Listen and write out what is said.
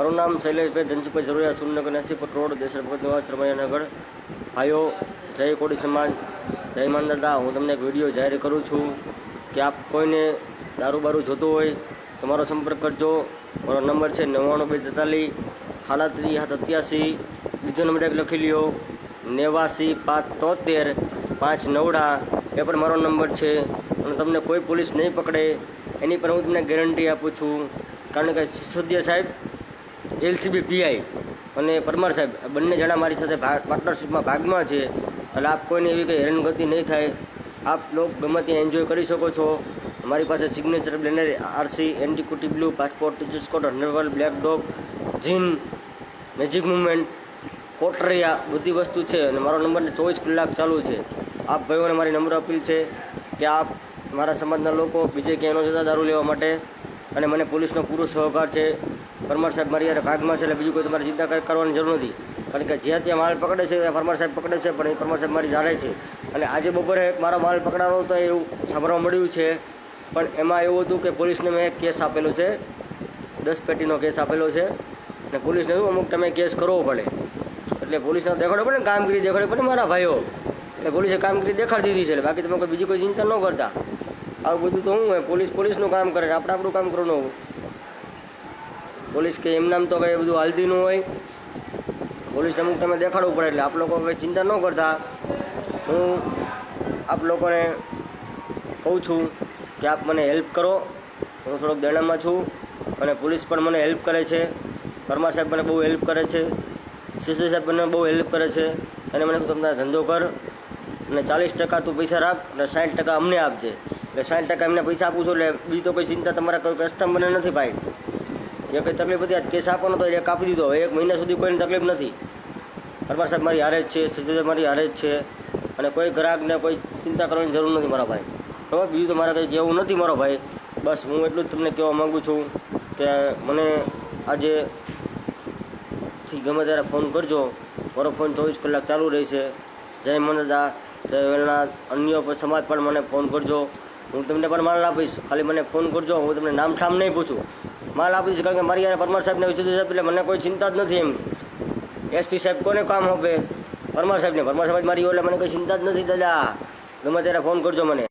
મારું નામ શૈલેષભાઈ ધનસુભાઈ જરૂરિયાત સુરનગર 80 ફૂટ રોડ દેસર ભગત નિવાસ રમૈયાનગર। ભાઈઓ, જય કોળી સમાજ, જય માનદાતા। હું તમને એક વિડીયો જાહેર કરું છું કે આપ કોઈને દારૂ બારૂ જોતું હોય તો મારો સંપર્ક કરજો। મારો નંબર છે 99 42 37 87। બીજો નંબર એક લખી લ્યો 89 573 5 9। એ પણ મારો નંબર છે અને તમને કોઈ પોલીસ નહીં પકડે એની પણ હું તમને ગેરંટી આપું છું, કારણ કે સિસોદિયા સાહેબ LCB PI અને પરમાર સાહેબ બંને જણા મારી સાથે પાર્ટનરશિપમાં ભાગમાં છે, એટલે આપ કોઈને એવી કંઈ હેરાનગતિ નહીં થાય। આપ લોકો ગમે ત્યાં એન્જોય કરી શકો છો। મારી પાસે સિગ્નેચર બ્લેનર RC એન્ટીકુટી બ્લુ પાસપોર્ટ ટીચર્સ કોડ હનરવલ black dog gin magic movement કોટરિયા બધી વસ્તુ છે અને મારો નંબર 24 કલાક ચાલુ છે। આપ ભાઈઓને મારી નમ્ર અપીલ છે કે આપ મારા સમાજના લોકો બીજે ક્યાંય ન જતા દારૂ લેવા માટે, અને મને પોલીસનો પૂરો સહકાર છે। પરમાર સાહેબ મારી યારે ભાગમાં છે એટલે બીજું કોઈ તમારે ચિંતા કરવાની જરૂર નથી, કારણ કે જ્યાં ત્યાં માલ પકડે છે ત્યાં પરમાર સાહેબ પકડે છે, પણ એ પરમાર સાહેબ મારી જારે છે। અને આજે બપોરે મારો માલ પકડાવો તો એવું સાંભળવા મળ્યું છે, પણ એમાં એવું હતું કે પોલીસને મેં કેસ આપેલો છે, 10 પેટીનો કેસ આપેલો છે, અને પોલીસને શું અમુક ટાઈમે કેસ કરવો પડે, એટલે પોલીસને દેખાડો પડે ને, કામગીરી દેખાડવી પડે મારા ભાઈઓ, એટલે પોલીસે કામગીરી દેખાડી દીધી છે। બાકી તમે કોઈ બીજી કોઈ ચિંતા ન કરતા। આવું બધું તો શું હોય, પોલીસનું કામ કરે, આપણે આપણું કામ કરવાનું। પોલીસ કે એમ નામ તો કંઈ બધું હાલતી ન હોય, પોલીસને અમુક તમે દેખાડવું પડે, એટલે આપ લોકો કંઈ ચિંતા ન કરતા। હું આપ લોકોને કહું છું કે આપ મને હેલ્પ કરો। હું થોડોક દેણામાં છું અને પોલીસ પણ મને હેલ્પ કરે છે, પરમાર સાહેબ મને બહુ હેલ્પ કરે છે, સીસી સાહેબ મને બહુ હેલ્પ કરે છે, અને મને તમને ધંધો કર અને 40% તું પૈસા રાખ અને 60% અમને આપજે। એટલે 60% એમને પૈસા આપું છું, એટલે બીજી તો કોઈ ચિંતા તમારા કોઈ કસ્ટમરને નથી ભાઈ। જે કંઈ તકલીફ હતી આજ કેસ આપવાનો તો એક આપી દીધો, 1 મહિના સુધી કોઈને તકલીફ નથી। પરમાર સાહેબ મારી હારે જ છે, સીસી સાહેબ મારી હારે જ છે, અને કોઈ ગ્રાહકને કોઈ ચિંતા કરવાની જરૂર નથી મારા ભાઈ, બરાબર। બીજું તો મારે કંઈ કહેવું નથી મારો ભાઈ, બસ હું એટલું જ તમને કહેવા માગું છું કે મને આજેથી ગમે ત્યારે ફોન કરજો, મારો ફોન 24 કલાક ચાલુ રહેશે। જય મનદા, જય વેલનાથ, અન્ય સમાજ પણ મને ફોન કરજો, હું તમને પણ માલ આપીશ, ખાલી મને ફોન કરજો। હું તમને નામ ઠામ નહીં પૂછું, માલ આપી દઈશ, કારણ કે મારી યારે પરમાર સાહેબને વિશે સાહેબ એટલે મને કોઈ ચિંતા જ નથી। એમ SP સાહેબ કોને કામ આપે? પરમાર સાહેબને, પરમાર સાહેબ મારી એટલે મને કોઈ ચિંતા જ નથી દાદા, ગમે ત્યારે ફોન કરજો મને।